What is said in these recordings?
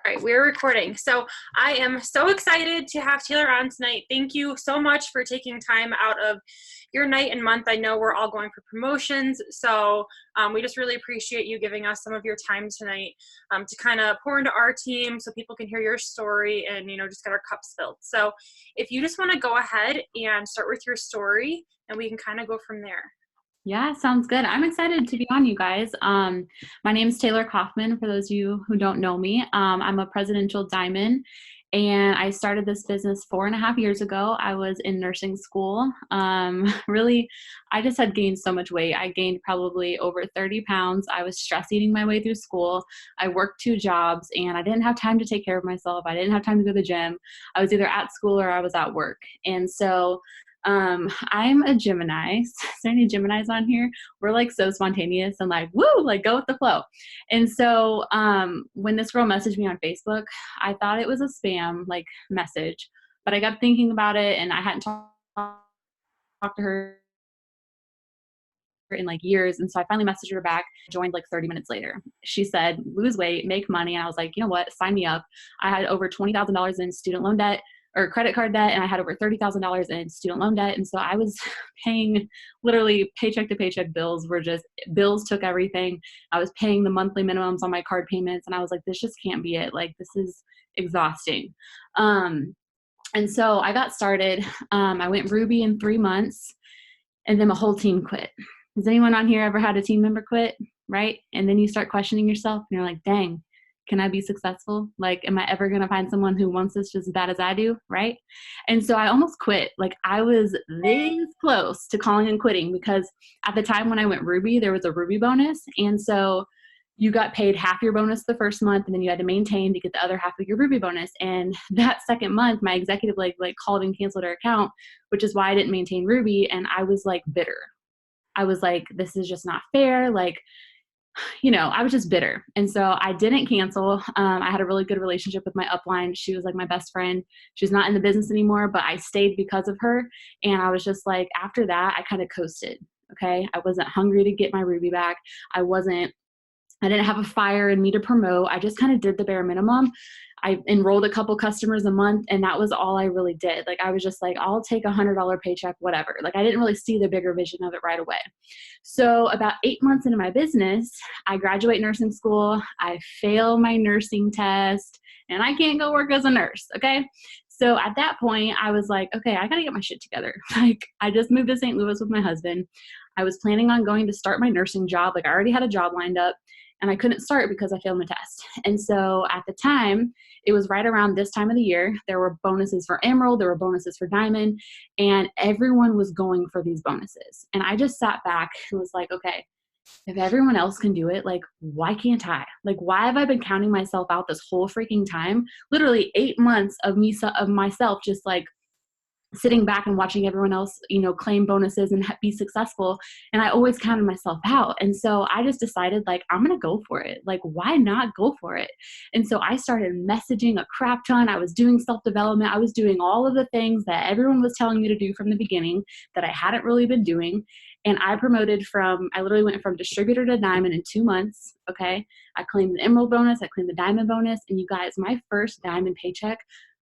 All right, we're recording. So I am so excited to have Taylor on tonight. Thank you so much for taking time out of your night and month. I know we're all going for promotions, so we just really appreciate you giving us some of your time tonight to kind of pour into our team so people can hear your story and, just get our cups filled. So if you just want to go ahead and start with your story, and we can kind of go from there. Yeah, sounds good. I'm excited to be on, you guys. My name is Taylor Kaufmann, for those of you who don't know me. I'm a presidential diamond, and I started this business 4.5 years ago. I was in nursing school. Really, I just had gained so much weight. I gained probably over 30 pounds. I was stress eating my way through school. I worked 2 jobs, and I didn't have time to take care of myself. I didn't have time to go to the gym. I was either at school or I was at work. And so I'm a Gemini. Is there any Geminis on here? We're like so spontaneous and like, woo, like go with the flow. And so when this girl messaged me on Facebook, I thought it was a spam like message, but I kept thinking about it and I hadn't talked to her in like years. And so I finally messaged her back, joined like 30 minutes later. She said, lose weight, make money. And I was like, you know what, sign me up. I had over $20,000 in student loan debt or credit card debt, and I had over $30,000 in student loan debt. And so I was paying literally paycheck to paycheck bills bills took everything. I was paying the monthly minimums on my card payments. And I was like, this just can't be it. Like, this is exhausting. And so I got started. I went Ruby in 3 months, and then my whole team quit. Has anyone on here ever had a team member quit, right? And then you start questioning yourself, and you're like, dang, can I be successful? Like, am I ever going to find someone who wants this just as bad as I do, right? And so I almost quit. Like, I was this close to calling and quitting because at the time when I went Ruby, there was a Ruby bonus. And so you got paid half your bonus the first month, and then you had to maintain to get the other half of your Ruby bonus. And that second month, my executive like called and canceled her account, which is why I didn't maintain Ruby. And I was like bitter. I was like, this is just not fair. Like, I was just bitter. And so I didn't cancel. I had a really good relationship with my upline. She was like my best friend. She's not in the business anymore, but I stayed because of her. And I was just like, after that, I kind of coasted. Okay. I wasn't hungry to get my Ruby back. I didn't have a fire in me to promote. I just kind of did the bare minimum. I enrolled a couple customers a month, and that was all I really did. Like, I was just like, I'll take $100 paycheck, whatever. Like, I didn't really see the bigger vision of it right away. So about 8 months into my business, I graduate nursing school. I fail my nursing test, and I can't go work as a nurse. Okay. So at that point, I was like, okay, I got to get my shit together. Like, I just moved to St. Louis with my husband. I was planning on going to start my nursing job. Like, I already had a job lined up, and I couldn't start because I failed my test. And so at the time, it was right around this time of the year. There were bonuses for Emerald, there were bonuses for Diamond, and everyone was going for these bonuses. And I just sat back and was like, okay, if everyone else can do it, like, why can't I? Like, why have I been counting myself out this whole freaking time? Literally 8 months of myself just like sitting back and watching everyone else, claim bonuses and be successful. And I always counted myself out. And so I just decided, like, I'm going to go for it. Like, why not go for it? And so I started messaging a crap ton. I was doing self-development. I was doing all of the things that everyone was telling me to do from the beginning that I hadn't really been doing. And I literally went from distributor to diamond in 2 months. Okay. I claimed the Emerald bonus. I claimed the diamond bonus. And you guys, my first diamond paycheck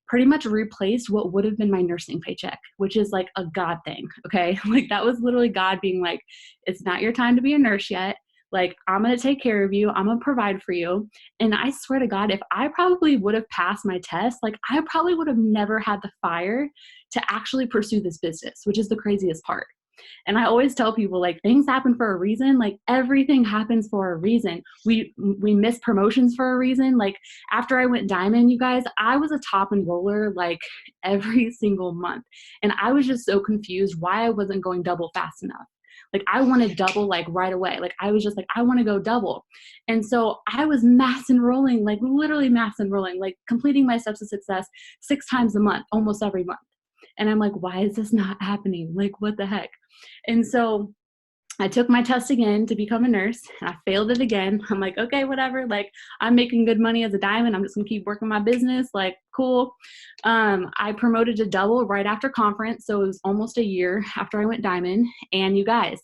pretty much replaced what would have been my nursing paycheck, which is like a God thing. Okay. Like, that was literally God being like, it's not your time to be a nurse yet. Like, I'm going to take care of you. I'm going to provide for you. And I swear to God, if I probably would have passed my test, like, I probably would have never had the fire to actually pursue this business, which is the craziest part. And I always tell people, like, things happen for a reason. Like, everything happens for a reason. We miss promotions for a reason. Like, after I went diamond, you guys, I was a top enroller like every single month. And I was just so confused why I wasn't going double fast enough. Like, I wanted double like right away. Like, I was just like, I want to go double. And so I was mass enrolling, like literally mass enrolling, like completing my steps of success 6 times a month, almost every month. And I'm like, why is this not happening? Like, what the heck? And so I took my test again to become a nurse, and I failed it again. I'm like, okay, whatever. Like, I'm making good money as a diamond. I'm just going to keep working my business. Like, cool. I promoted to double right after conference. So it was almost a year after I went diamond. And you guys,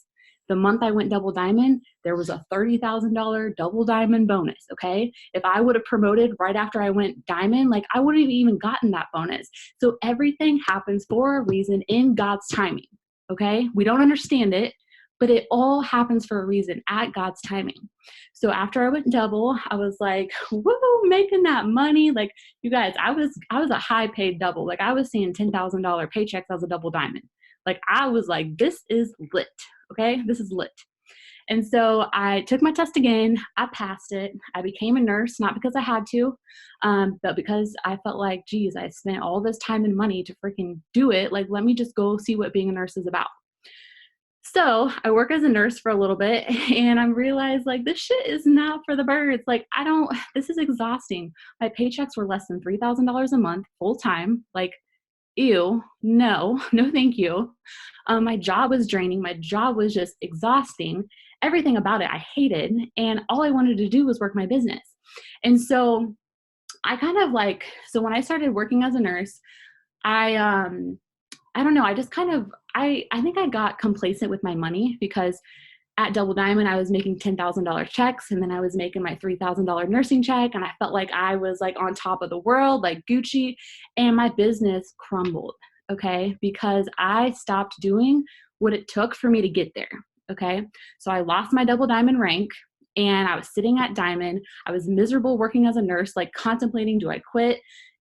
The month I went double diamond, there was a $30,000 double diamond bonus. Okay. If I would have promoted right after I went diamond, like I wouldn't have even gotten that bonus. So everything happens for a reason in God's timing. Okay. We don't understand it, but it all happens for a reason at God's timing. So after I went double, I was like, woo, making that money. Like, you guys, I was a high paid double. Like, I was seeing $10,000 paychecks as a double diamond. Like, I was like, this is lit. Okay. This is lit. And so I took my test again. I passed it. I became a nurse, not because I had to, but because I felt like, geez, I spent all this time and money to freaking do it. Like, let me just go see what being a nurse is about. So I work as a nurse for a little bit, and I realized like this shit is not for the birds. Like, this is exhausting. My paychecks were less than $3,000 a month full time. Like, ew, no, no, thank you. My job was draining. My job was just exhausting. Everything about it I hated. And all I wanted to do was work my business. And so I kind of like, so when I started working as a nurse, I don't know. I just kind of, I think I got complacent with my money because at Double Diamond, I was making $10,000 checks, and then I was making my $3,000 nursing check. And I felt like I was like on top of the world, like Gucci, and my business crumbled. Okay. Because I stopped doing what it took for me to get there. Okay. So I lost my Double Diamond rank, and I was sitting at Diamond. I was miserable working as a nurse, like contemplating, do I quit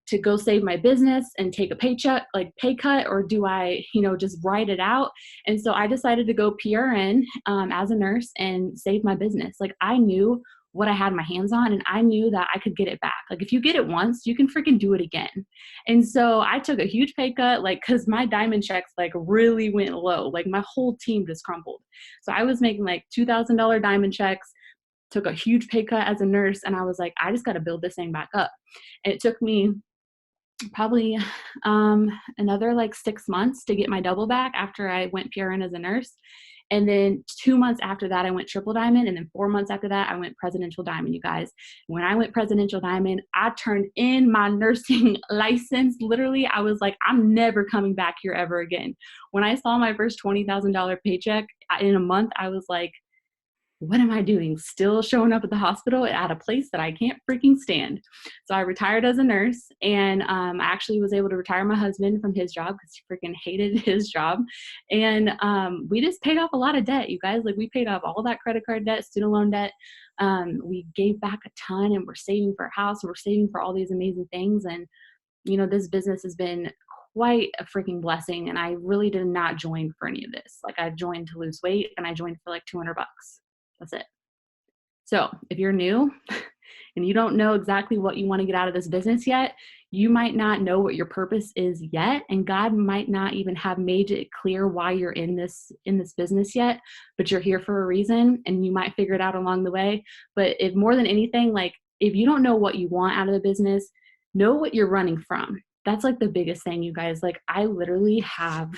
to go save my business and take a paycheck, like pay cut, or do I, just write it out? And so I decided to go PRN as a nurse and save my business. Like, I knew what I had my hands on, and I knew that I could get it back. Like, if you get it once, you can freaking do it again. And so I took a huge pay cut, like, cause my diamond checks like really went low. Like, my whole team just crumbled. So I was making like $2,000 diamond checks, took a huge pay cut as a nurse. And I was like, I just got to build this thing back up. And it took me probably another like 6 months to get my double back after I went PRN as a nurse. And then 2 months after that, I went triple diamond. And then 4 months after that, I went presidential diamond, you guys. When I went presidential diamond, I turned in my nursing license. Literally, I was like, I'm never coming back here ever again. When I saw my first $20,000 paycheck in a month, I was like, what am I doing? Still showing up at the hospital at a place that I can't freaking stand. So I retired as a nurse, and I actually was able to retire my husband from his job because he freaking hated his job. And we just paid off a lot of debt, you guys. Like, we paid off all that credit card debt, student loan debt. We gave back a ton, and we're saving for a house, and we're saving for all these amazing things. And, this business has been quite a freaking blessing. And I really did not join for any of this. Like, I joined to lose weight, and I joined for like $200. That's it. So if you're new and you don't know exactly what you want to get out of this business yet, you might not know what your purpose is yet. And God might not even have made it clear why you're in this business yet, but you're here for a reason, and you might figure it out along the way. But if more than anything, like, if you don't know what you want out of the business, know what you're running from. That's like the biggest thing, you guys. Like, I literally have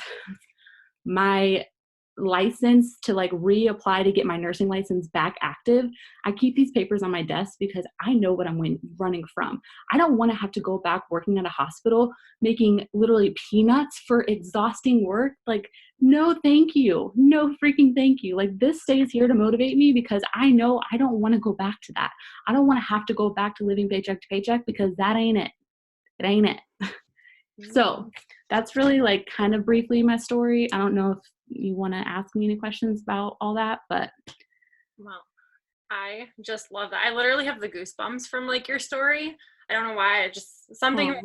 my license to like reapply to get my nursing license back active. I keep these papers on my desk because I know what I'm running from. I don't want to have to go back working at a hospital making literally peanuts for exhausting work. Like, no, thank you. No freaking thank you. Like, this stays here to motivate me because I know I don't want to go back to that. I don't want to have to go back to living paycheck to paycheck because that ain't it. It ain't it. So that's really like kind of briefly my story. I don't know if you want to ask me any questions about all that, but. Well, I just love that. I literally have the goosebumps from like your story. I don't know why. I just something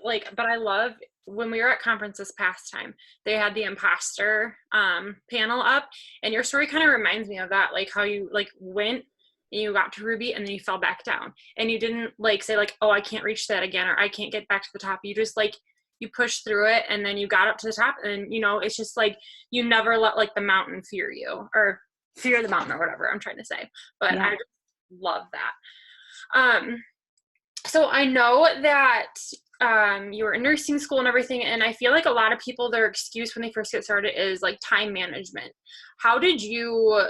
like, but I love when we were at conference this past time, they had the imposter panel up, and your story kind of reminds me of that, like how you like went and you got to Ruby and then you fell back down, and you didn't like say like, oh, I can't reach that again, or I can't get back to the top. You just like, you pushed through it, and then you got up to the top, and it's just like you never let like the mountain fear you, or fear the mountain, or whatever I'm trying to say. But yeah. I just love that. So I know that you were in nursing school and everything, and I feel like a lot of people, their excuse when they first get started is like time management. How did you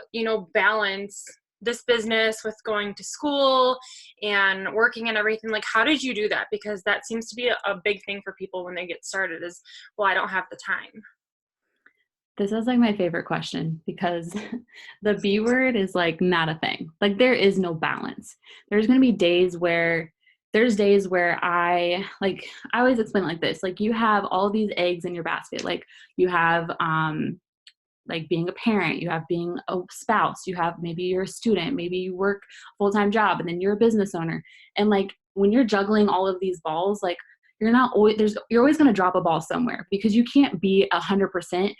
balance this business with going to school and working and everything? Like, how did you do that? Because that seems to be a big thing for people when they get started is, well, I don't have the time. This is like my favorite question because the B word is like not a thing. Like there is no balance. There's going to be days where I always explain it like this. Like you have all these eggs in your basket. Like you have like being a parent, you have being a spouse, you have maybe you're a student, maybe you work a full-time job and then you're a business owner. And like when you're juggling all of these balls, like you're always going to drop a ball somewhere because you can't be 100%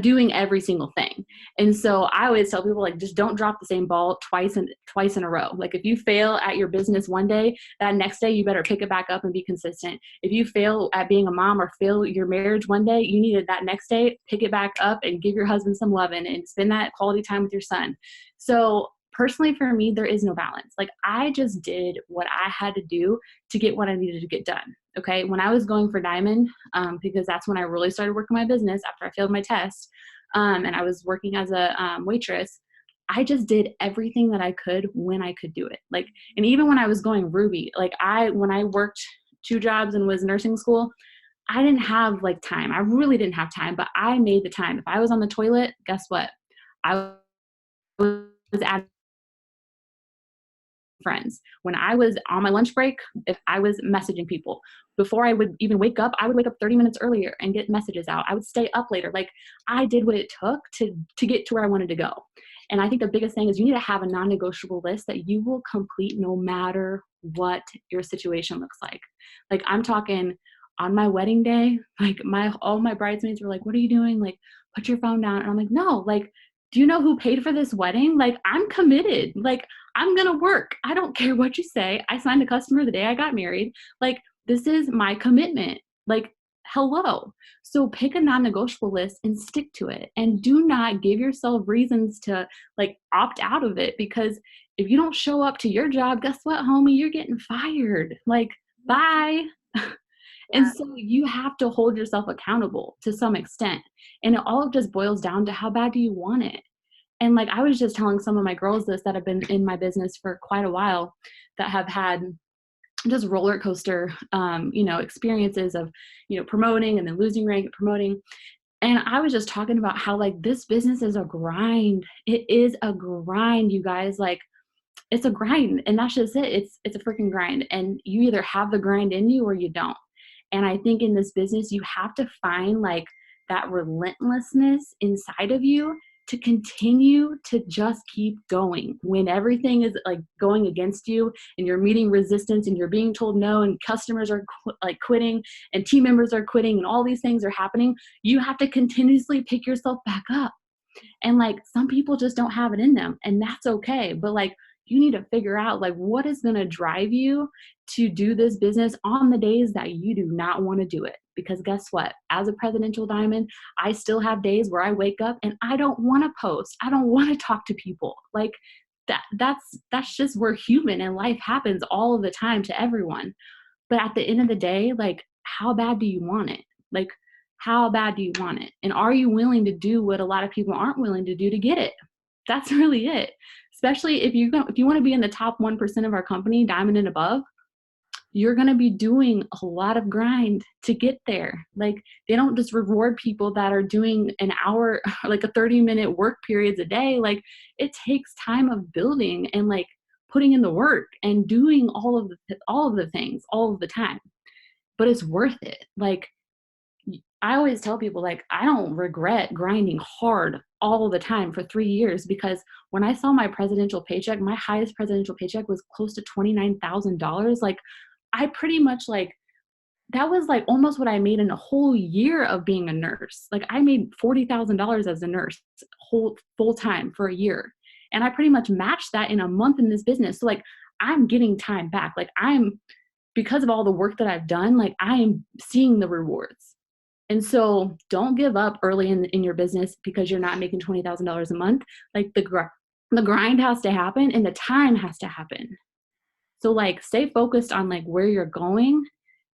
doing every single thing. And so I always tell people like just don't drop the same ball twice in a row. Like if you fail at your business one day, that next day you better pick it back up and be consistent. If you fail at being a mom or fail your marriage one day, you need that next day pick it back up and give your husband some loving and spend that quality time with your son. So personally for me, there is no balance. Like I just did what I had to do to get what I needed to get done. Okay. When I was going for Diamond, because that's when I really started working my business after I failed my test, and I was working as a waitress, I just did everything that I could when I could do it. Like, and even when I was going Ruby, like when I worked 2 jobs and was nursing school, I didn't have like time. I really didn't have time, but I made the time. If I was on the toilet, guess what? I was at friends. When I was on my lunch break, if I was messaging people before I would even wake up, I would wake up 30 minutes earlier and get messages out. I would stay up later. Like I did what it took to get to where I wanted to go. And I think the biggest thing is you need to have a non-negotiable list that you will complete no matter what your situation looks like. Like I'm talking on my wedding day, like all my bridesmaids were like, "What are you doing? Like put your phone down." And I'm like, "No, like do you know who paid for this wedding? Like I'm committed. Like I'm going to work. I don't care what you say. I signed a customer the day I got married. Like, this is my commitment. Like, hello." So pick a non-negotiable list and stick to it. And do not give yourself reasons to like opt out of it because if you don't show up to your job, guess what, homie? You're getting fired. Like, bye. And Yeah. so you have to hold yourself accountable to some extent. And it all just boils down to how bad do you want it? And like I was just telling some of my girls this that have been in my business for quite a while that have had just roller coaster, experiences of, promoting and then losing rank, promoting. And I was just talking about how like this business is a grind. It is a grind, you guys. Like it's a grind, and that's just it. It's a freaking grind, and you either have the grind in you or you don't. And I think in this business, you have to find like that relentlessness inside of you to continue to just keep going when everything is like going against you and you're meeting resistance and you're being told no and customers are quitting and team members are quitting and all these things are happening. You have to continuously pick yourself back up. And like some people just don't have it in them, and that's okay. But like you need to figure out like what is going to drive you to do this business on the days that you do not want to do it. Because guess what? As a presidential diamond, I still have days where I wake up and I don't want to post. I don't want to talk to people. Like that's just we're human and life happens all of the time to everyone. But at the end of the day, like how bad do you want it? Like how bad do you want it? And are you willing to do what a lot of people aren't willing to do to get it? That's really it. Especially if you want to be in the top 1% of our company, diamond and above, you're going to be doing a lot of grind to get there. Like they don't just reward people that are doing an hour, like a 30-minute work periods a day. Like it takes time of building and like putting in the work and doing all of the things all of the time. But it's worth it. Like I always tell people, like, I don't regret grinding hard all the time for 3 years because when I saw my presidential paycheck, my highest presidential paycheck was close to $29,000. Like, I pretty much like, that was like almost what I made in a whole year of being a nurse. Like, I made $40,000 as a nurse whole full time for a year. And I pretty much matched that in a month in this business. So, like, I'm getting time back. Like, because of all the work that I've done, like, I am seeing the rewards. And so don't give up early in your business because you're not making $20,000 a month. Like the grind has to happen and the time has to happen. So like stay focused on like where you're going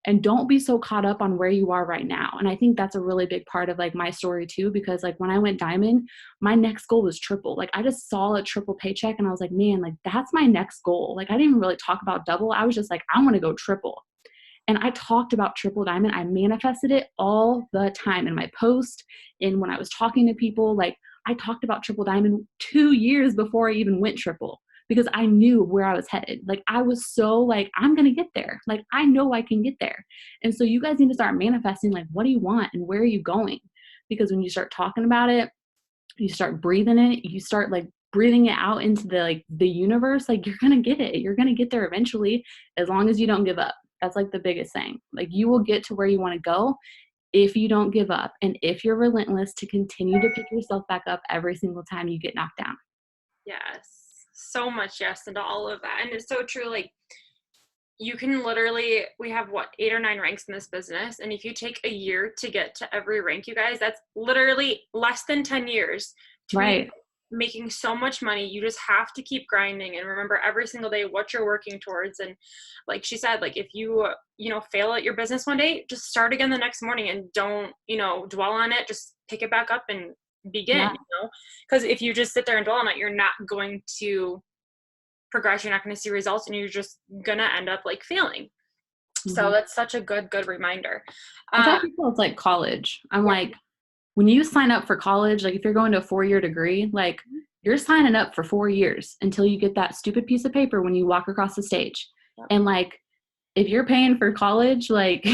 and don't be so caught up on where you are right now. And I think that's a really big part of like my story too, because like when I went diamond, my next goal was triple. Like I just saw a triple paycheck and I was like, man, like that's my next goal. Like I didn't even really talk about double. I was just like, I want to go triple. And I talked about triple diamond. I manifested it all the time in my post and when I was talking to people. Like, I talked about triple diamond 2 years before I even went triple, because I knew where I was headed. Like, I was so like, I'm going to get there. Like, I know I can get there. And so you guys need to start manifesting, like, what do you want and where are you going? Because when you start talking about it, you start breathing it, you start like breathing it out into the like the universe, like you're going to get it. You're going to get there eventually, as long as you don't give up. That's like the biggest thing. Like, you will get to where you want to go if you don't give up and if you're relentless to continue to pick yourself back up every single time you get knocked down. Yes. So much yes into all of that. And it's so true. Like, you can literally, we have what, 8 or 9 ranks in this business. And if you take a year to get to every rank, you guys, that's literally less than 10 years to Right. be making so much money. You just have to keep grinding and remember every single day what you're working towards. And like she said, like, if you, fail at your business one day, just start again the next morning and don't, dwell on it. Just pick it back up and begin, Yeah. because if you just sit there and dwell on it, you're not going to progress. You're not going to see results, and you're just gonna end up like failing. So Mm-hmm. that's such a good reminder. I tell people it's like college. I'm Yeah. like, when you sign up for college, like if you're going to a 4-year degree, like you're signing up for 4 years until you get that stupid piece of paper when you walk across the stage. Yep. And like, if you're paying for college, like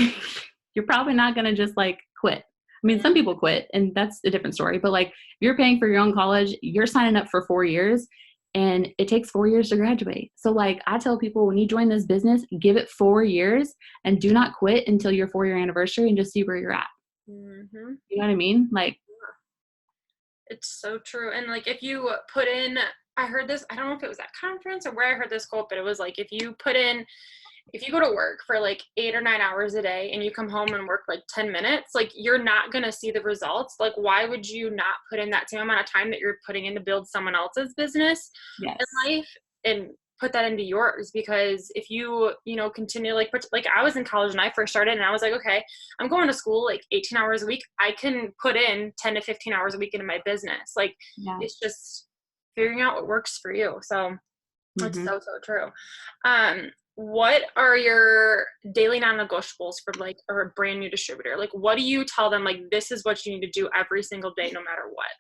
you're probably not going to just like quit. I mean, some people quit and that's a different story, but like if you're paying for your own college, you're signing up for 4 years and it takes 4 years to graduate. So like I tell people, when you join this business, give it 4 years and do not quit until your 4-year anniversary and just see where you're at. Mm-hmm. You know what I mean? Like, It's so true. And like, if you put in, I heard this, I don't know if it was at conference or where I heard this quote, but it was like, if you go to work for like 8 or 9 hours a day and you come home and work like 10 minutes, like, you're not going to see the results. Like, why would you not put in that same amount of time that you're putting in to build someone else's business yes. in life and put that into yours? Because if you, continue, like I was in college when I first started and I was like, okay, I'm going to school like 18 hours a week. I can put in 10 to 15 hours a week into my business. Like, Yeah. it's just figuring out what works for you. So it's Mm-hmm. so true. What are your daily non-negotiables for like a brand new distributor? Like, what do you tell them? Like, this is what you need to do every single day, no matter what.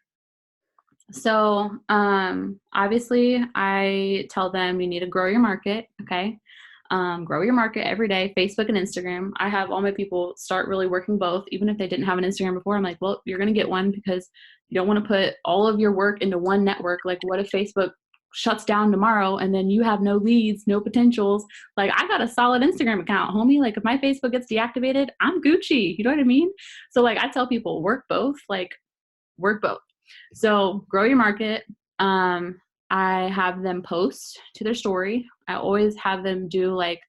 So, obviously I tell them you need to grow your market. Okay. Grow your market every day, Facebook and Instagram. I have all my people start really working both, even if they didn't have an Instagram before. I'm like, well, you're going to get one because you don't want to put all of your work into one network. Like, what if Facebook shuts down tomorrow and then you have no leads, no potentials? Like, I got a solid Instagram account, homie. Like, if my Facebook gets deactivated, I'm Gucci. You know what I mean? So like, I tell people work both, like work both. So grow your market. I have them post to their story. I always have them do like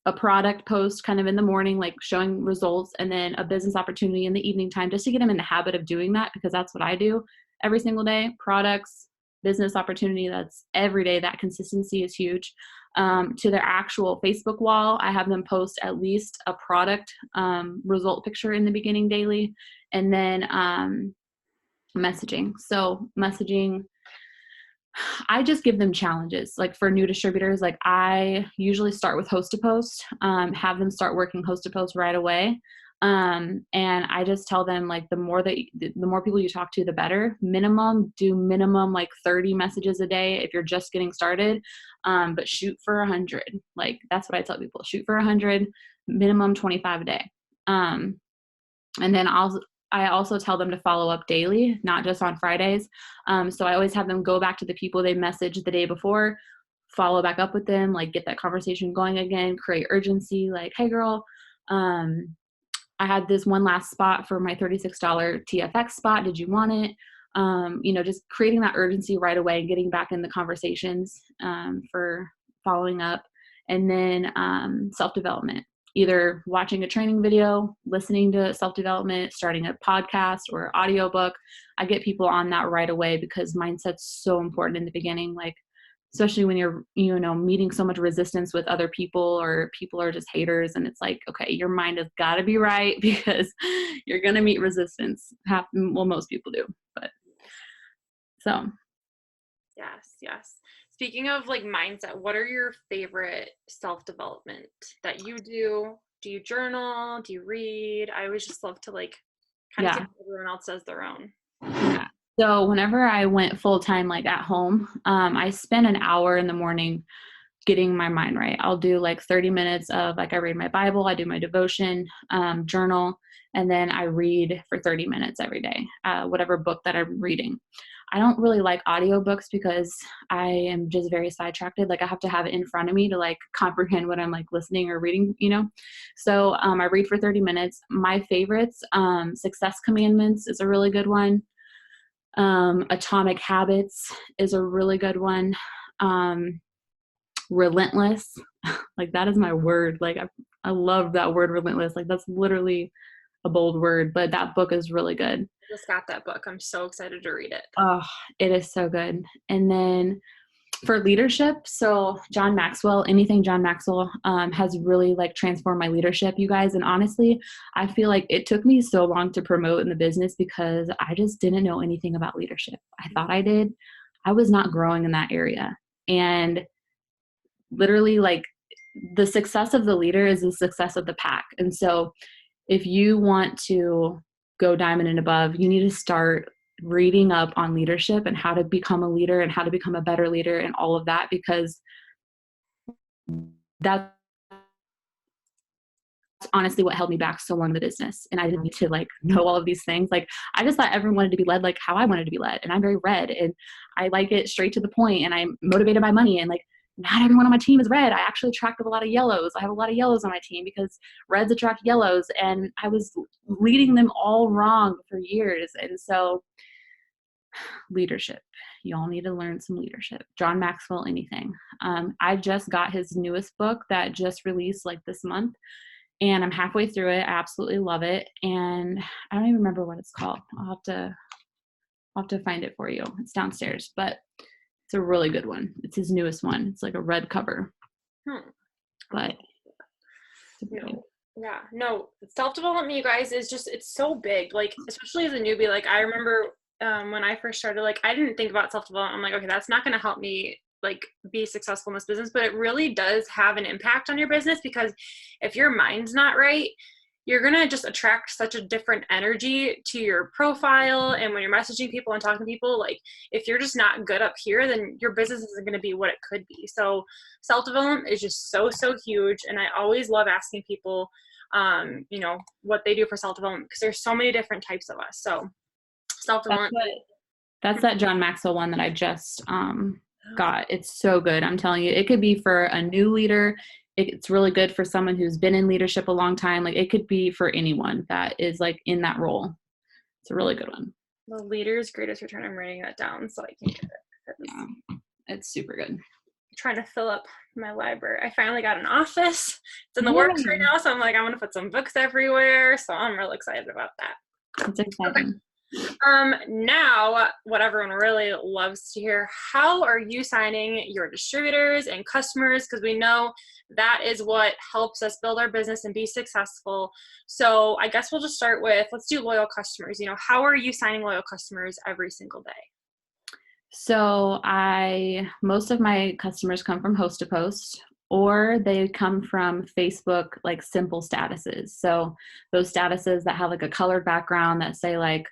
a product post kind of in the morning, like showing results, and then a business opportunity in the evening time, just to get them in the habit of doing that, because that's what I do every single day. Products, business opportunity, that's every day. That consistency is huge. To their actual Facebook wall, I have them post at least a product result picture in the beginning daily, and then messaging. So messaging, I just give them challenges. Like for new distributors, like I usually start with host to post, have them start working host to post right away. And I just tell them like the more people you talk to, the better. Do minimum like 30 messages a day if you're just getting started. But shoot for 100. Like that's what I tell people. Shoot for 100, minimum 25 a day. And then I also tell them to follow up daily, not just on Fridays. So I always have them go back to the people they messaged the day before, follow back up with them, like get that conversation going again, create urgency. Like, hey girl, I had this one last spot for my $36 TFX spot. Did you want it? Just creating that urgency right away and getting back in the conversations for following up. And then self-development, either watching a training video, listening to self-development, starting a podcast or audiobook. I get people on that right away because mindset's so important in the beginning. Like, especially when you're, meeting so much resistance with other people, or people are just haters. And it's like, okay, your mind has got to be right because you're going to meet resistance. Most people do, but so. Yes. Speaking of like mindset, what are your favorite self-development that you do do you journal? Do you read? I always just love to like kind of see Yeah. what everyone else does their own. Yeah. So whenever I went full time, like at home, I spent an hour in the morning getting my mind right. I'll do like 30 minutes of like, I read my Bible, I do my devotion, journal, and then I read for 30 minutes every day, whatever book that I'm reading. I don't really like audiobooks because I am just very sidetracked. Like I have to have it in front of me to like comprehend what I'm like listening or reading, you know? So I read for 30 minutes. My favorites, Success Commandments is a really good one. Atomic Habits is a really good one. Relentless, like that is my word. Like I love that word, relentless. Like that's literally a bold word, but that book is really good. I just got that book. I'm so excited to read it. Oh, it is so good. And then for leadership, so John Maxwell, anything John Maxwell has really like transformed my leadership, you guys. And honestly, I feel like it took me so long to promote in the business because I just didn't know anything about leadership. I thought I did. I was not growing in that area. And literally like the success of the leader is the success of the pack. And so if you want to go diamond and above, you need to start reading up on leadership and how to become a leader and how to become a better leader and all of that, because that's honestly what held me back so long in the business. And I didn't need to like know all of these things. Like I just thought everyone wanted to be led like how I wanted to be led. And I'm very red and I like it straight to the point and I'm motivated by money. And like not everyone on my team is red. I actually attract a lot of yellows. I have a lot of yellows on my team because reds attract yellows. And I was leading them all wrong for years. And so leadership, you all need to learn some leadership. John Maxwell, anything. I just got his newest book that just released like this month. And I'm halfway through it. I absolutely love it. And I don't even remember what it's called. I'll have to find it for you. It's downstairs, but it's a really good one. It's his newest one. It's like a red cover. But No. Yeah, no, self-development, you guys, is just, it's so big. Like, especially as a newbie, like I remember when I first started, like I didn't think about self-development. I'm like, okay, that's not going to help me like be successful in this business, but it really does have an impact on your business because if your mind's not right, you're going to just attract such a different energy to your profile. And when you're messaging people and talking to people, like if you're just not good up here, then your business isn't going to be what it could be. So self-development is just so, so huge. And I always love asking people, you know, what they do for self-development because there's so many different types of us. So self-development. that's that John Maxwell one that I just got. It's so good. I'm telling you, it could be for a new leader. It's really good for someone who's been in leadership a long time. Like it could be for anyone that is like in that role. It's a really good one. The leader's greatest return. I'm writing that down so I can get it. Yeah, it's super good. Trying to fill up my library. I finally got an office. It's in the works right now, so I'm like, I'm gonna put some books everywhere. So I'm really excited about that. It's exciting. Now what everyone really loves to hear, how are you signing your distributors and customers? Because we know that is what helps us build our business and be successful. So I guess we'll just start with, let's do loyal customers. You know, how are you signing loyal customers every single day? So most of my customers come from Host to Post, or they come from Facebook, like simple statuses. So those statuses that have like a colored background that say like,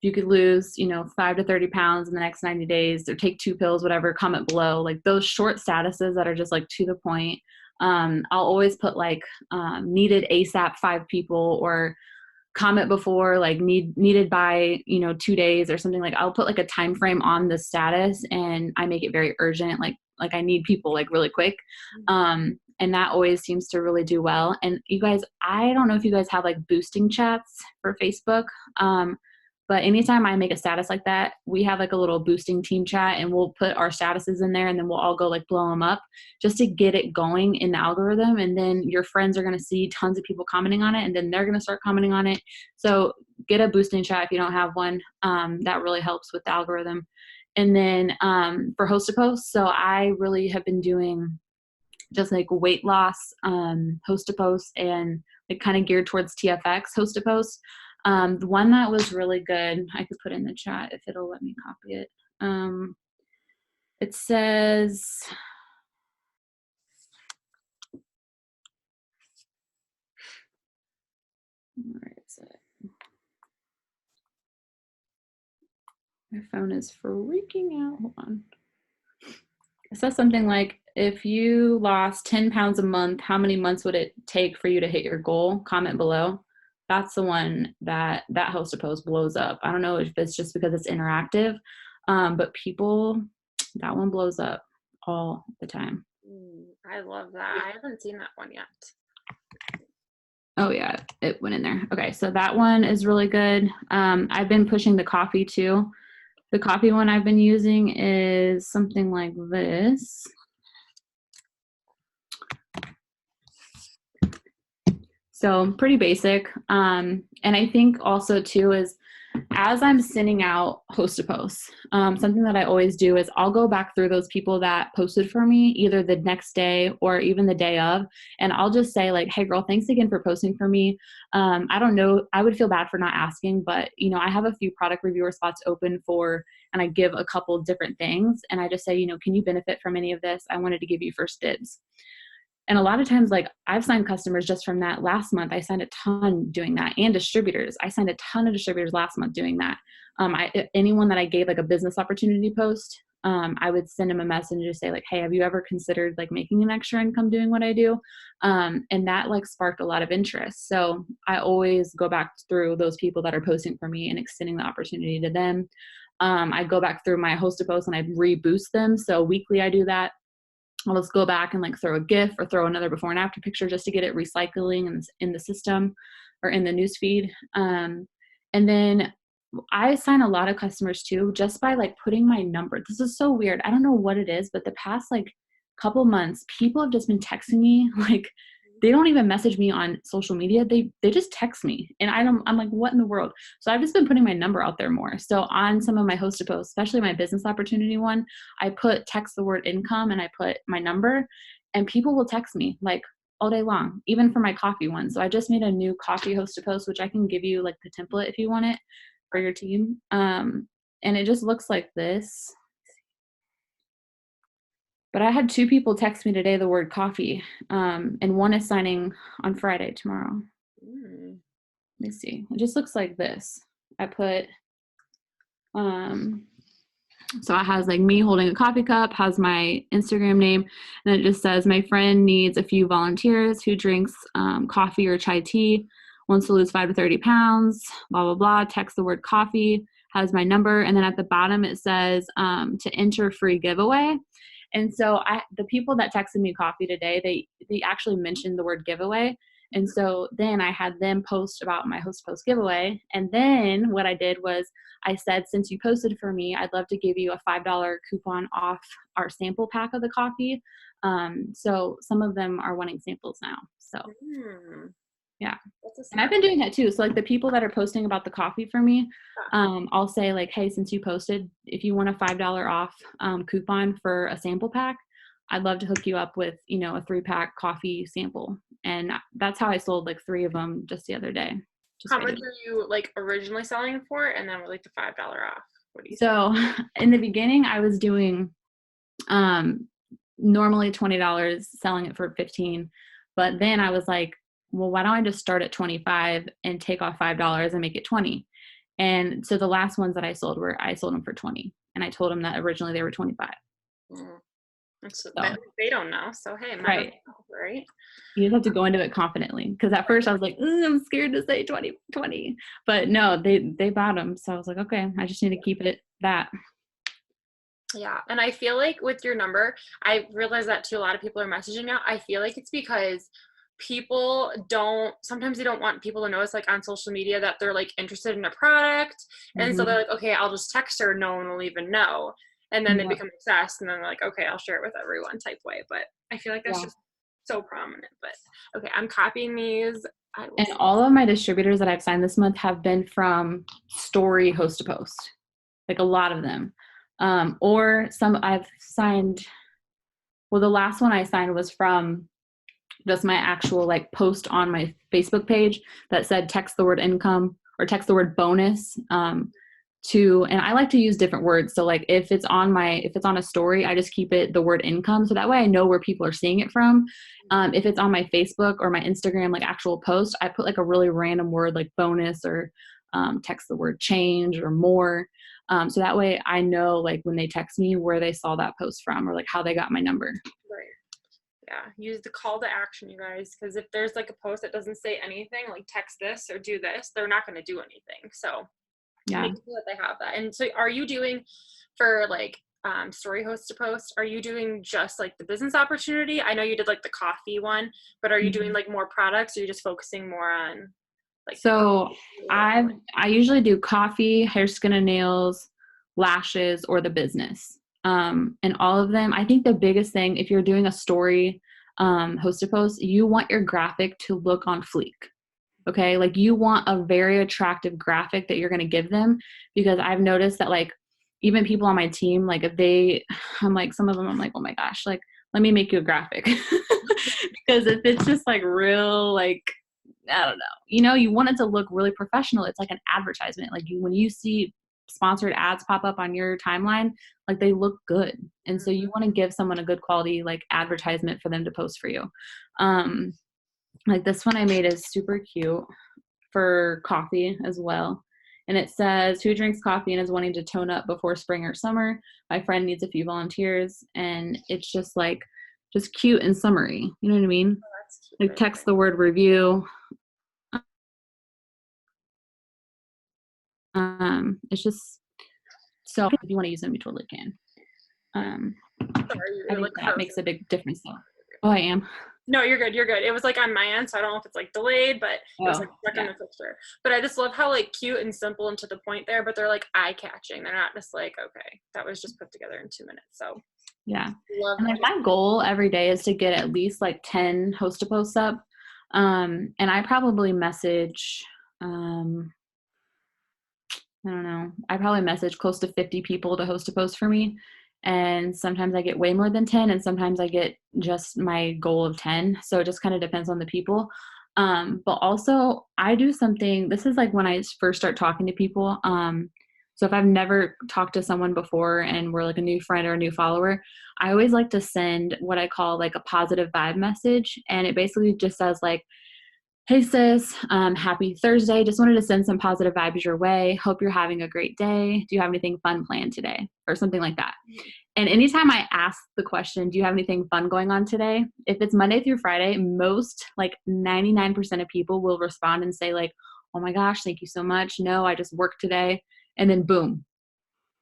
you could lose, 5 to 30 pounds in the next 90 days or take 2 pills, whatever, comment below. Like those short statuses that are just like to the point. I'll always put like needed ASAP 5 people or comment before like needed by 2 days or something. Like I'll put like a time frame on the status and I make it very urgent, like I need people like really quick. And that always seems to really do well. And you guys, I don't know if you guys have like boosting chats for Facebook, but anytime I make a status like that, we have like a little boosting team chat and we'll put our statuses in there and then we'll all go like blow them up just to get it going in the algorithm. And then your friends are going to see tons of people commenting on it and then they're going to start commenting on it. So get a boosting chat if you don't have one. That really helps with the algorithm. And then for Host to Post, so I really have been doing just like weight loss Host to Post and like kind of geared towards TFX Host to Post. The one that was really good, I could put in the chat if it'll let me copy it. It says, My phone is freaking out. Hold on. It says something like, if you lost 10 pounds a month, how many months would it take for you to hit your goal? Comment below. That's the one that host to post blows up. I don't know if it's just because it's interactive, but people, that one blows up all the time. I love that. I haven't seen that one yet. Oh yeah, it went in there. Okay, so that one is really good. I've been pushing the coffee too. The coffee one I've been using is something like this. So pretty basic. And I think also too is as I'm sending out host to posts, something that I always do is I'll go back through those people that posted for me either the next day or even the day of, and I'll just say like, hey girl, thanks again for posting for me. I don't know, I would feel bad for not asking, but you know, I have a few product reviewer spots open for, and I give a couple different things. And I just say, you know, can you benefit from any of this? I wanted to give you first dibs. And a lot of times, like I've signed customers just from that last month. I signed a ton doing that, and distributors. I signed a ton of distributors last month doing that. Anyone that I gave like a business opportunity post, I would send them a message and just say like, hey, have you ever considered like making an extra income doing what I do? And that like sparked a lot of interest. So I always go back through those people that are posting for me and extending the opportunity to them. I go back through my host to post and I reboost them. So weekly I do that. I'll just go back and like throw a GIF or throw another before and after picture just to get it recycling in the system or in the newsfeed. And then I sign a lot of customers too, just by like putting my number. This is so weird. I don't know what it is, but the past like couple months, people have just been texting me. Like they don't even message me on social media. They just text me, and I'm like, what in the world? So I've just been putting my number out there more. So on some of my hosted posts, especially my business opportunity one, I put text the word income and I put my number, and people will text me like all day long, even for my coffee one. So I just made a new coffee hosted post, which I can give you like the template if you want it for your team. And it just looks like this. But I had 2 people text me today the word coffee, and one is signing on Friday tomorrow. Let me see. It just looks like this. I put, so it has like me holding a coffee cup, has my Instagram name, and it just says, my friend needs a few volunteers who drinks coffee or chai tea, wants to lose 5 to 30 pounds, blah, blah, blah. Text the word coffee, has my number, and then at the bottom it says to enter free giveaway. And so the people that texted me coffee today, they actually mentioned the word giveaway. And so then I had them post about my host post giveaway. And then what I did was I said, since you posted for me, I'd love to give you a $5 coupon off our sample pack of the coffee. So some of them are wanting samples now. So yeah. And I've been doing that too. So like the people that are posting about the coffee for me, I'll say like, hey, since you posted, if you want a $5 off coupon for a sample pack, I'd love to hook you up with, you know, a 3-pack coffee sample. And that's how I sold like 3 of them just the other day. How much are you like originally selling for? And then with like the $5 off, what do you So in the beginning I was doing normally $20, selling it for $15. But then I was like, well, why don't I just start at 25 and take off $5 and make it 20? And so the last ones that I sold them for 20. And I told them that originally they were 25. So they don't know. So hey, right. Right. You just have to go into it confidently. Because at first I was like, I'm scared to say 20. But no, they bought them. So I was like, okay, I just need to keep it that. Yeah. And I feel like with your number, I realize that too, a lot of people are messaging out. I feel like it's because sometimes they don't want people to notice like on social media that they're like interested in a product. And so they're like, okay, I'll just text her. No one will even know. And then they become obsessed and then they're like, okay, I'll share it with everyone type way. But I feel like that's just so prominent. But okay, I'm copying these. And all of my distributors that I've signed this month have been from story host to post, like a lot of them. Or some I've signed, well, the last one I signed was from just my actual like post on my Facebook page that said text the word income or text the word bonus and I like to use different words. So like if it's on a story, I just keep it the word income. So that way I know where people are seeing it from. If it's on my Facebook or my Instagram, like actual post, I put like a really random word like bonus or text the word change or more. So that way I know like when they text me where they saw that post from or like how they got my number. Right. Yeah. Use the call to action, you guys, because if there's like a post that doesn't say anything, like text this or do this, they're not going to do anything. So Yeah. make sure that they have that. And so are you doing for like story host to post, are you doing just like the business opportunity? I know you did like the coffee one, but are you doing like more products, or are you just focusing more on like so I usually do coffee, hair, skin and nails, lashes, or the business. And all of them, I think the biggest thing, if you're doing a story host to post, you want your graphic to look on fleek. Okay. Like you want a very attractive graphic that you're going to give them, because I've noticed that like even people on my team, like if I'm like, some of them, I'm like, oh my gosh, like, let me make you a graphic. Because if it's just like real, like, I don't know, you want it to look really professional. It's like an advertisement. Like when you see sponsored ads pop up on your timeline, like they look good. And so you want to give someone a good quality, like advertisement for them to post for you. Like this one I made is super cute for coffee as well. And it says, who drinks coffee and is wanting to tone up before spring or summer? My friend needs a few volunteers. And it's just like, just cute and summery. You know what I mean? Oh, like text the word review. It's just, so if you want to use them, you totally can. I think that makes a big difference though. Oh, I am. No, you're good. You're good. It was like on my end, so I don't know if it's like delayed, but it was like stuck in the picture. But I just love how like cute and simple and to the point there, but they're like eye catching. They're not just like, okay, that was just put together in 2 minutes. So yeah. And like my goal every day is to get at least like 10 host to posts up. And I probably message, I don't know, I probably message close to 50 people to host a post for me. And sometimes I get way more than 10, and sometimes I get just my goal of 10. So it just kind of depends on the people. But also I do something, this is like when I first start talking to people. So if I've never talked to someone before and we're like a new friend or a new follower, I always like to send what I call like a positive vibe message. And it basically just says like, hey sis, happy Thursday. Just wanted to send some positive vibes your way. Hope you're having a great day. Do you have anything fun planned today? Or something like that. And anytime I ask the question, do you have anything fun going on today? If it's Monday through Friday, most like 99% of people will respond and say like, oh my gosh, thank you so much. No, I just worked today. And then boom,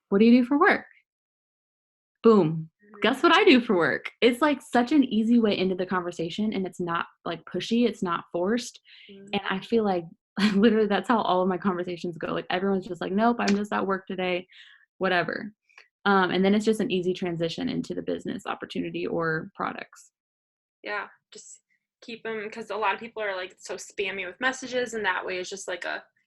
what do you do for work? Boom. Guess what I do for work? It's like such an easy way into the conversation, and it's not like pushy. It's not forced. And I feel like literally that's how all of my conversations go. Like everyone's just like, nope, I'm just at work today, whatever. And then it's just an easy transition into the business opportunity or products. Yeah. Just keep them, because a lot of people are like so spammy with messages, and that way it's just like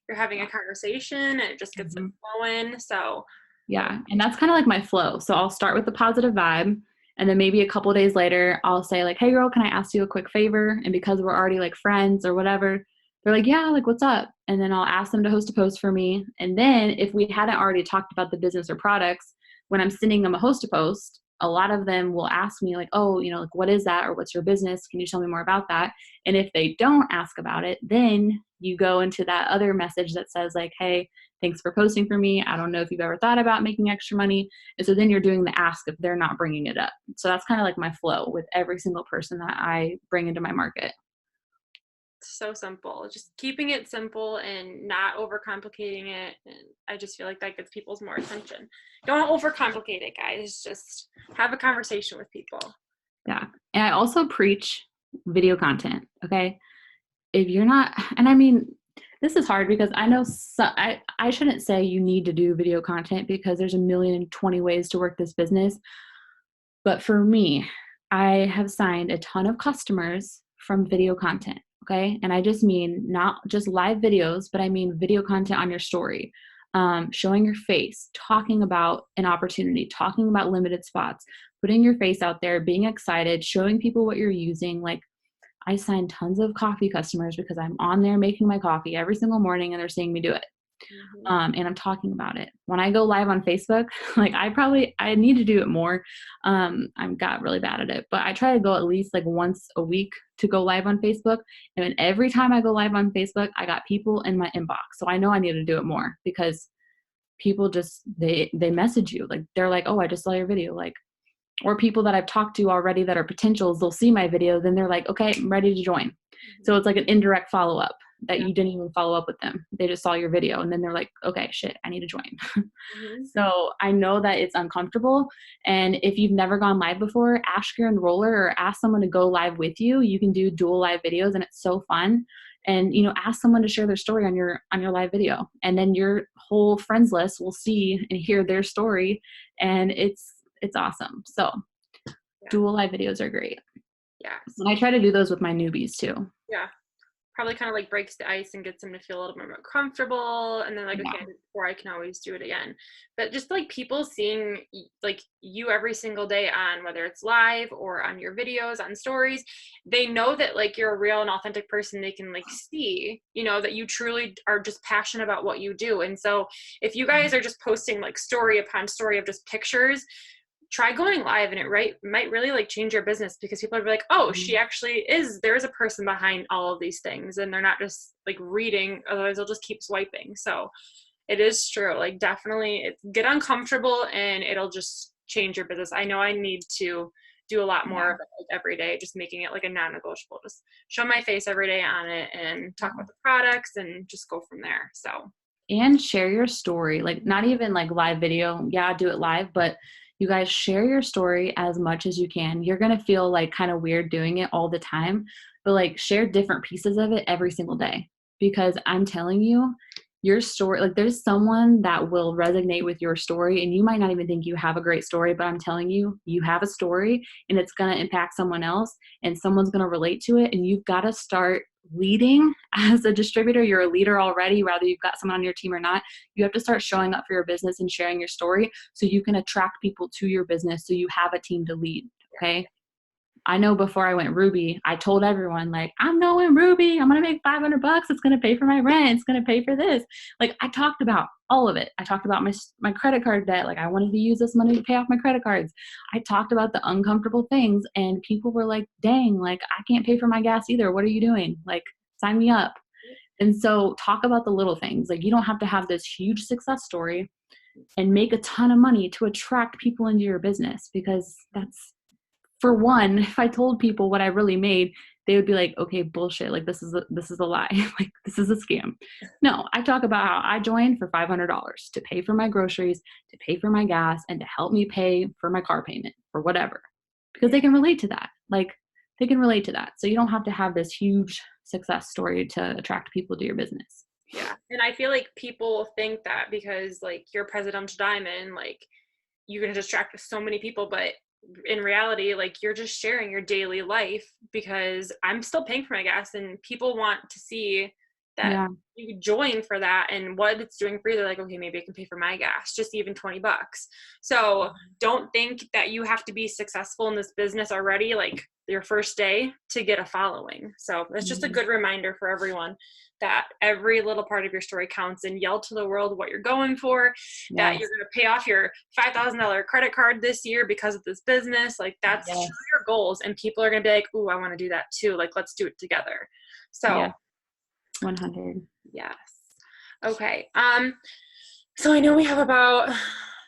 you're having a conversation and it just gets like flowing. So yeah. And that's kind of like my flow. So I'll start with the positive vibe, and then maybe a couple of days later, I'll say like, hey girl, can I ask you a quick favor? And because we're already like friends or whatever, they're like, yeah, like what's up? And then I'll ask them to host a post for me. And then if we hadn't already talked about the business or products, when I'm sending them a host a post, a lot of them will ask me like, oh, like what is that? Or what's your business? Can you tell me more about that? And if they don't ask about it, then you go into that other message that says like, hey, thanks for posting for me. I don't know if you've ever thought about making extra money. And so then you're doing the ask if they're not bringing it up. So that's kind of like my flow with every single person that I bring into my market. So simple, just keeping it simple and not overcomplicating it. And I just feel like that gets people's more attention. Don't overcomplicate it, guys. Just have a conversation with people. Yeah. And I also preach video content. Okay. If you're not, and I mean, this is hard because I know I shouldn't say you need to do video content because there's 1,020 ways to work this business. But for me, I have signed a ton of customers from video content. Okay. And I just mean not just live videos, but I mean video content on your story, showing your face, talking about an opportunity, talking about limited spots, putting your face out there, being excited, showing people what you're using. Like I signed tons of coffee customers because I'm on there making my coffee every single morning and they're seeing me do it. Mhm. And I'm talking about it. When I go live on Facebook, like I need to do it more. I've got really bad at it, but I try to go at least like once a week to go live on Facebook. And every time I go live on Facebook, I got people in my inbox. So I know I need to do it more because people just, they message you. Like they're like, oh, I just saw your video. Like, or people that I've talked to already that are potentials, they'll see my video, then they're like, okay, I'm ready to join. So Mhm. it's like an indirect follow up that Yeah. you didn't even follow up with them. They just saw your video and then they're like, okay, shit, I need to join. Mhm. So I know that it's uncomfortable. And if you've never gone live before, ask your enroller or ask someone to go live with you. You can do dual live videos and it's so fun. And ask someone to share their story on your live video. And then your whole friends list will see and hear their story. And it's awesome. So Yeah. dual live videos are great. Yes. And I try to do those with my newbies too. Yeah. Probably kind of like breaks the ice and gets them to feel a little bit more comfortable, and then like, okay, Yeah. or I can always do it again. But just like people seeing like you every single day on whether it's live or on your videos on stories, they know that like you're a real and authentic person. They can like see, that you truly are just passionate about what you do. And so if you guys are just posting like story upon story of just pictures, try going live, and might really like change your business, because people are like, oh, she actually is, there is a person behind all of these things, and they're not just like reading, otherwise they'll just keep swiping. So it is true, like definitely get uncomfortable and it'll just change your business. I know I need to do a lot more Yeah. of it like every day, just making it like a non-negotiable, just show my face every day on it and talk about the products and just go from there. So And share your story, like not even like live video. Yeah, do it live, but you guys share your story as much as you can. You're going to feel like kind of weird doing it all the time, but like share different pieces of it every single day, because I'm telling you, your story, like there's someone that will resonate with your story and you might not even think you have a great story, but I'm telling you, you have a story and it's going to impact someone else and someone's going to relate to it. And you've got to start leading as a distributor. You're a leader already, whether you've got someone on your team or not. You have to start showing up for your business and sharing your story so you can attract people to your business, so you have a team to lead. Okay. I know before I went Ruby, I told everyone like, I'm going Ruby. I'm going to make $500. It's going to pay for my rent. It's going to pay for this. Like I talked about all of it. I talked about my credit card debt. Like I wanted to use this money to pay off my credit cards. I talked about the uncomfortable things and people were like, dang, like I can't pay for my gas either. What are you doing? Like sign me up. And so talk about the little things. Like you don't have to have this huge success story and make a ton of money to attract people into your business, because that's, for one, if I told people what I really made, they would be like, okay, bullshit. Like this is a lie. Like this is a scam. No, I talk about how I joined for $500 to pay for my groceries, to pay for my gas, and to help me pay for my car payment or whatever, because yeah. they can relate to that. Like they can relate to that. So you don't have to have this huge success story to attract people to your business. Yeah. And I feel like people think that because like you're presidential diamond, like you're going to distract so many people, but in reality, like you're just sharing your daily life, because I'm still paying for my gas and people want to see that Yeah. you join for that and what it's doing for you. They're like, okay, maybe I can pay for my gas, just even $20. So don't think that you have to be successful in this business already, like your first day, to get a following. So it's just a Mhm. good reminder for everyone that every little part of your story counts, and yell to the world what you're going for, that you're Yes. going to pay off your $5,000 credit card this year because of this business. Like that's Yes. your goals. And people are going to be like, ooh, I want to do that too. Like, let's do it together. Yeah. So 100. yes. Okay. So I know we have about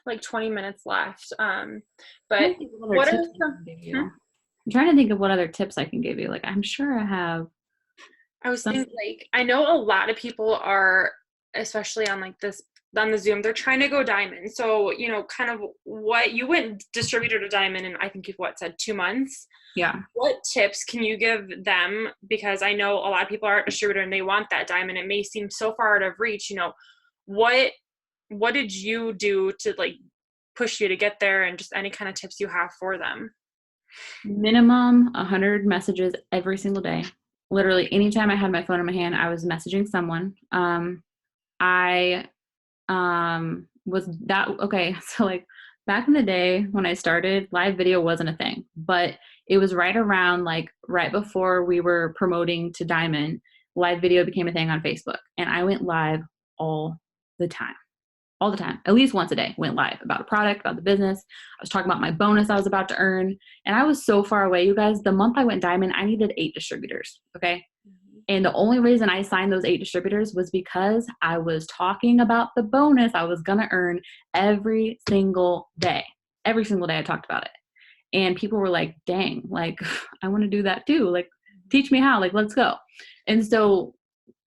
like 20 minutes left. But Trying to think of what other what are tips I some, can give hmm? you. I'm trying to think of what other tips I can give you. Like I'm sure I have I was some. thinking, like, I know a lot of people are, especially on like this, on the Zoom, they're trying to go diamond. So, kind of what you went distributor to diamond, and I think you've said 2 months. Yeah. What tips can you give them? Because I know a lot of people are a distributor and they want that diamond. It may seem so far out of reach. What what did you do to like push you to get there, and just any kind of tips you have for them? Minimum 100 messages every single day. Literally anytime I had my phone in my hand, I was messaging someone. I was that okay, so like back in the day when I started, live video wasn't a thing, but it was right around like right before we were promoting to Diamond, live video became a thing on Facebook, and I went live all the time. All the time, at least once a day, went live about a product, about the business. I was talking about my bonus I was about to earn. And I was so far away, you guys. The month I went diamond, I needed 8 distributors. Okay. And the only reason I signed those 8 distributors was because I was talking about the bonus I was going to earn every single day. Every single day I talked about it. And people were like, dang, like, I want to do that too. Like, teach me how, like, let's go. And so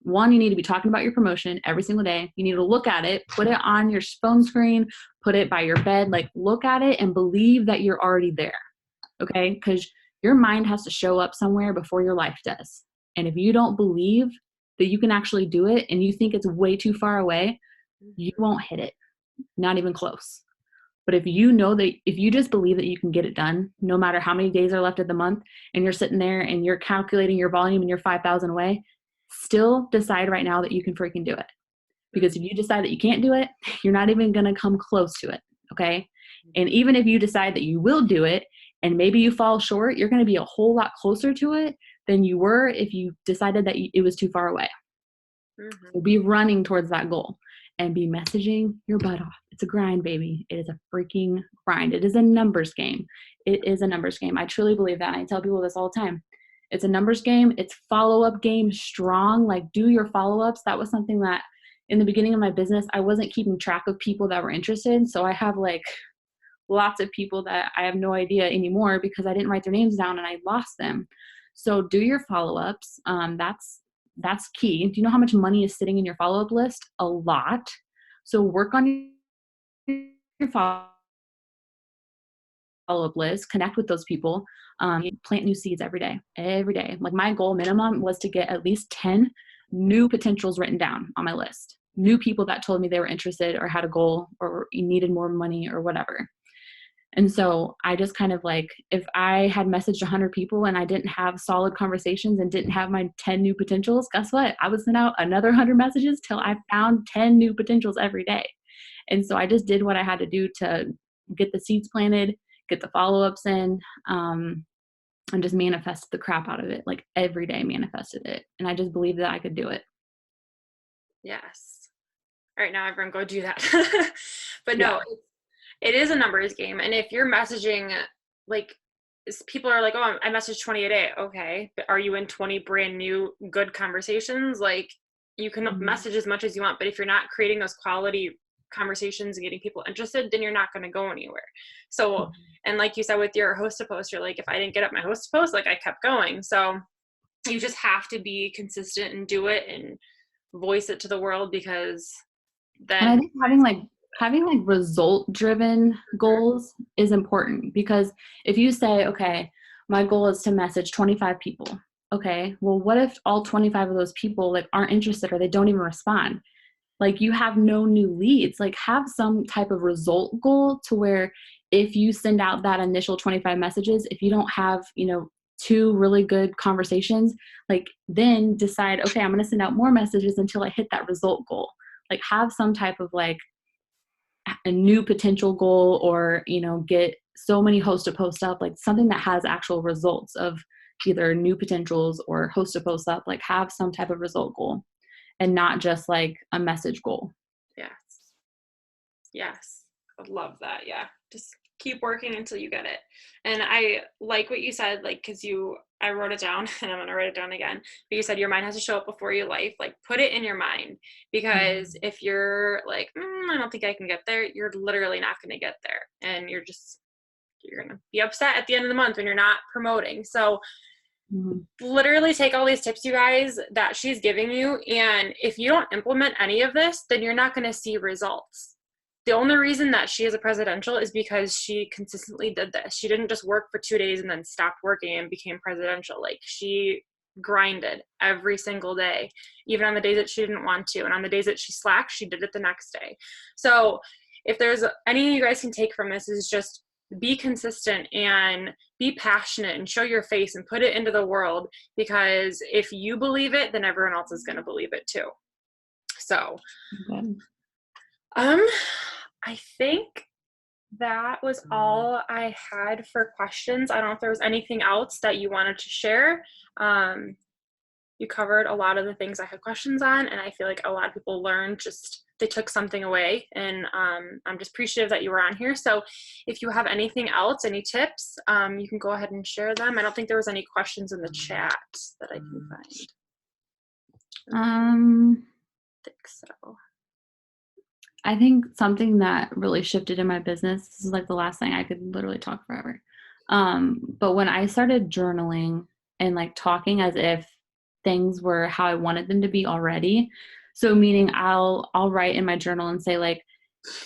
one, you need to be talking about your promotion every single day. You need to look at it, put it on your phone screen, put it by your bed, like look at it and believe that you're already there. Okay. Because your mind has to show up somewhere before your life does. And if you don't believe that you can actually do it and you think it's way too far away, you won't hit it. Not even close. But if you know that, if you just believe that you can get it done, no matter how many days are left of the month, and you're sitting there and you're calculating your volume and you're 5,000 away, still decide right now that you can freaking do it. Because if you decide that you can't do it, you're not even going to come close to it. Okay. And even if you decide that you will do it and maybe you fall short, you're going to be a whole lot closer to it than you were if you decided that it was too far away. So be running towards that goal and be messaging your butt off. It's a grind, baby. It is a freaking grind. It is a numbers game. It is a numbers game. I truly believe that. And I tell people this all the time. It's a numbers game. It's follow-up game strong. Like, do your follow-ups. That was something that in the beginning of my business, I wasn't keeping track of people that were interested. So I have like lots of people that I have no idea anymore because I didn't write their names down and I lost them. So do your follow-ups. That's key. Do you know how much money is sitting in your follow-up list? A lot. So work on your follow-up list, connect with those people, plant new seeds every day. Like my goal minimum was to get at least 10 new potentials written down on my list. New people that told me they were interested or had a goal or needed more money or whatever. And so I just kind of like, if I had messaged 100 people and I didn't have solid conversations and didn't have my 10 new potentials, guess what? I would send out another 100 messages till I found 10 new potentials every day. And so I just did what I had to do to get the seeds planted, get the follow-ups in, and just manifested the crap out of it. Like every day manifested it. And I just believed that I could do it. Yes. All right, now everyone go do that. But Yeah. no, it is a numbers game. And if you're messaging, like, people are like, oh, I messaged 20 a day. Okay. But are you in 20 brand new good conversations? Like, you can message as much as you want, but if you're not creating those quality conversations and getting people interested, then you're not going to go anywhere. So, and like you said with your host to post, you're like, if I didn't get up my host to post, like I kept going. So you just have to be consistent and do it and voice it to the world, because then And I think having like result driven goals is important, because if you say, okay, my goal is to message 25 people. Okay, well, what if all 25 of those people like aren't interested or they don't even respond? Like you have no new leads. Like have some type of result goal to where if you send out that initial 25 messages, if you don't have, 2 really good conversations, like then decide, okay, I'm going to send out more messages until I hit that result goal. Like have some type of like a new potential goal, or, get so many host to post up, like something that has actual results of either new potentials or host to post up, like have some type of result goal and not just like a message goal. Yes. Yes. I love that. Yeah. Just keep working until you get it. And I like what you said, like, cause I wrote it down and I'm going to write it down again, but you said your mind has to show up before your life. Like put it in your mind, because if you're like, I don't think I can get there, you're literally not going to get there. And you're going to be upset at the end of the month when you're not promoting. So literally take all these tips, you guys, that she's giving you. And if you don't implement any of this, then you're not going to see results. The only reason that she is a presidential is because she consistently did this. She didn't just work for 2 days and then stopped working and became presidential. Like she grinded every single day, even on the days that she didn't want to. And on the days that she slacked, she did it the next day. So if there's any you guys can take from this, is just be consistent and be passionate and show your face and put it into the world, because if you believe it, then everyone else is going to believe it too. So, I think that was all I had for questions. I don't know if there was anything else that you wanted to share. You covered a lot of the things I had questions on, and I feel like a lot of people learned just they took something away. And I'm just appreciative that you were on here. So if you have anything else, any tips, you can go ahead and share them. I don't think there was any questions in the chat that I can find. I think so. I think something that really shifted in my business, this is like the last thing, I could literally talk forever. But when I started journaling and like talking as if things were how I wanted them to be already. So meaning I'll write in my journal and say like,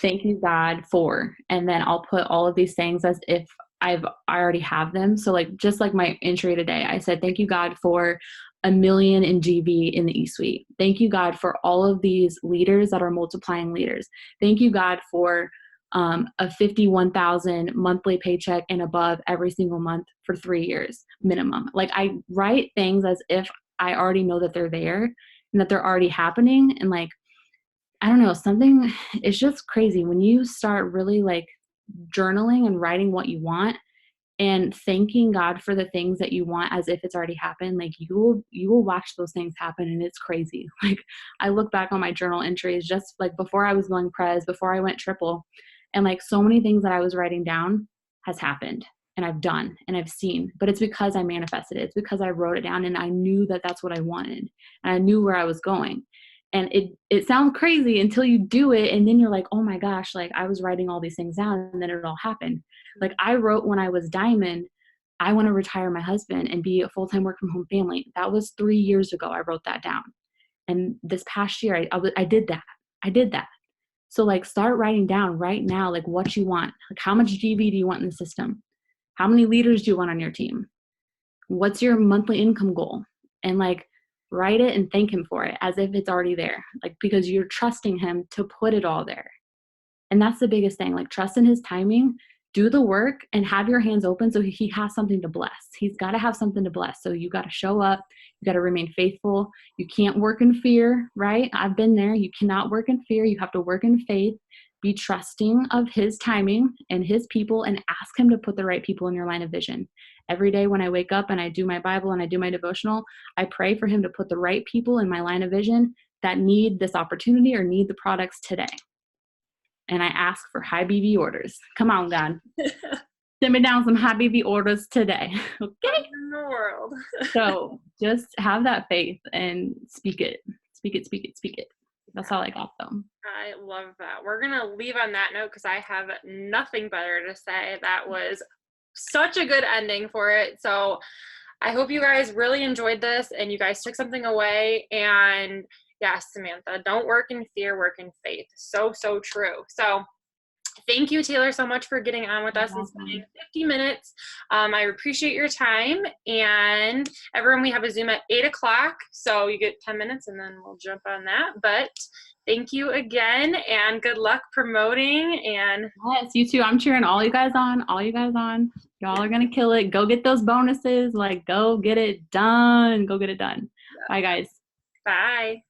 thank you God for, and then I'll put all of these things as if I already have them. So like, just like my entry today, I said, thank you God for 1 million in GV in the E-Suite. Thank you God for all of these leaders that are multiplying leaders. Thank you God for a 51,000 monthly paycheck and above every single month for 3 years minimum. Like I write things as if I already know that they're there and that they're already happening. And like, I don't know, something, it's just crazy when you start really like journaling and writing what you want and thanking God for the things that you want as if it's already happened. Like you will watch those things happen, and it's crazy. Like I look back on my journal entries just like before I was going pres, before I went triple, and like so many things that I was writing down has happened and I've done and I've seen, but it's because I manifested it. It's because I wrote it down and I knew that that's what I wanted and I knew where I was going. And it sounds crazy until you do it. And then you're like, oh my gosh, like I was writing all these things down and then it all happened. Like I wrote when I was diamond, I want to retire my husband and be a full-time work from home family. That was 3 years ago. I wrote that down. And this past year, I did that. I did that. So like start writing down right now, like what you want. Like how much GV do you want in the system? How many leaders do you want on your team? What's your monthly income goal? And like write it and thank him for it as if it's already there. Like because you're trusting him to put it all there. And that's the biggest thing, like trust in his timing, do the work and have your hands open so he has something to bless. He's got to have something to bless. So you got to show up. You got to remain faithful. You can't work in fear, right? I've been there. You cannot work in fear. You have to work in faith. Be trusting of his timing and his people and ask him to put the right people in your line of vision. Every day when I wake up and I do my Bible and I do my devotional, I pray for him to put the right people in my line of vision that need this opportunity or need the products today. And I ask for high BV orders. Come on, God. Send me down some high BV orders today. Okay? In the world. So just have that faith and speak it. Speak it, speak it, speak it. That's all I got though. I love that. We're going to leave on that note because I have nothing better to say. That was such a good ending for it. So I hope you guys really enjoyed this and you guys took something away. And yes, Samantha, don't work in fear, work in faith. So, so true. So thank you, Taylor, so much for getting on with us and spending 50 minutes. I appreciate your time. And everyone, we have a Zoom at 8 o'clock. So you get 10 minutes and then we'll jump on that. But thank you again and good luck promoting. And yes, you too. I'm cheering all you guys on. All you guys on. Y'all are going to kill it. Go get those bonuses. Like, go get it done. Go get it done. Bye, guys. Bye.